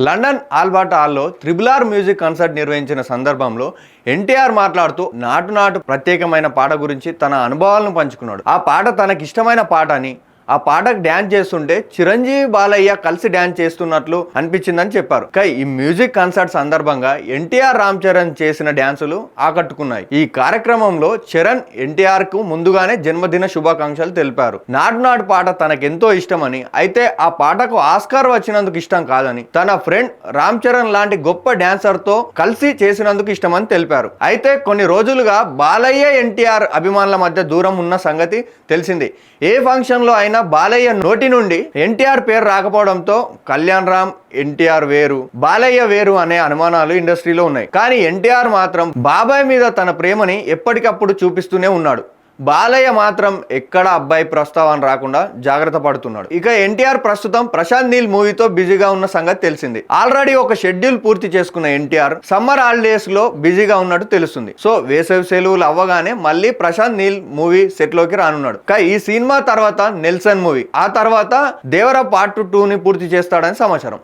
London Albert హాల్లో triple or music concert నిర్వహించిన సందర్భంలో ఎన్టీఆర్ మాట్లాడుతూ నాటు నాటు ప్రత్యేకమైన పాట గురించి తన అనుభవాలను పంచుకున్నాడు. ఆ పాట తనకిష్టమైన పాట అని, ఆ పాటకు డ్యాన్స్ చేస్తుంటే చిరంజీవి బాలయ్య కలిసి డ్యాన్స్ చేస్తున్నట్లు అనిపించిందని చెప్పారు. ఈ మ్యూజిక్ కన్సర్ట్ సందర్భంగా ఎన్టీఆర్ రామ్ చరణ్ చేసిన డ్యాన్సులు ఆకట్టుకున్నాయి. ఈ కార్యక్రమంలో చరణ్ ఎన్టీఆర్ కు ముందుగానే జన్మదిన శుభాకాంక్షలు తెలిపారు. నాటు నాటు పాట తనకెంతో ఇష్టమని, అయితే ఆ పాటకు ఆస్కార్ వచ్చినందుకు ఇష్టం కాదని, తన ఫ్రెండ్ రామ్ చరణ్ లాంటి గొప్ప డాన్సర్ తో కలిసి చేసినందుకు ఇష్టమని తెలిపారు. అయితే కొన్ని రోజులుగా బాలయ్య ఎన్టీఆర్ అభిమానుల మధ్య దూరం ఉన్న సంగతి తెలిసింది. ఏ ఫంక్షన్ లో అయినా బాలయ్య నోటి నుండి ఎన్టీఆర్ పేరు రాకపోవడంతో కళ్యాణ్ రామ్ ఎన్టీఆర్ వేరు, బాలయ్య వేరు అనే అనుమానాలు ఇండస్ట్రీలో ఉన్నాయి. కానీ ఎన్టీఆర్ మాత్రం బాబాయ్ మీద తన ప్రేమని ఎప్పటికప్పుడు చూపిస్తూనే ఉన్నాడు. బాలయ్య మాత్రం ఎక్కడ అబ్బాయి ప్రస్తావన రాకుండా జాగ్రత్త పడుతున్నాడు. ఇక ఎన్టీఆర్ ప్రస్తుతం ప్రశాంత్ నీల్ మూవీతో బిజీగా ఉన్న సంగతి తెలిసింది. ఆల్రెడీ ఒక షెడ్యూల్ పూర్తి చేసుకున్న ఎన్టీఆర్ సమ్మర్ హాలిడేస్ లో బిజీగా ఉన్నట్టు తెలుస్తుంది. సో వేసవి సెలవులు అవ్వగానే మళ్ళీ ప్రశాంత్ నీల్ మూవీ సెట్ లోకి రానున్నాడు. ఈ సినిమా తర్వాత నెల్సన్ మూవీ, ఆ తర్వాత దేవర పార్ట్ 2ని పూర్తి చేస్తాడని సమాచారం.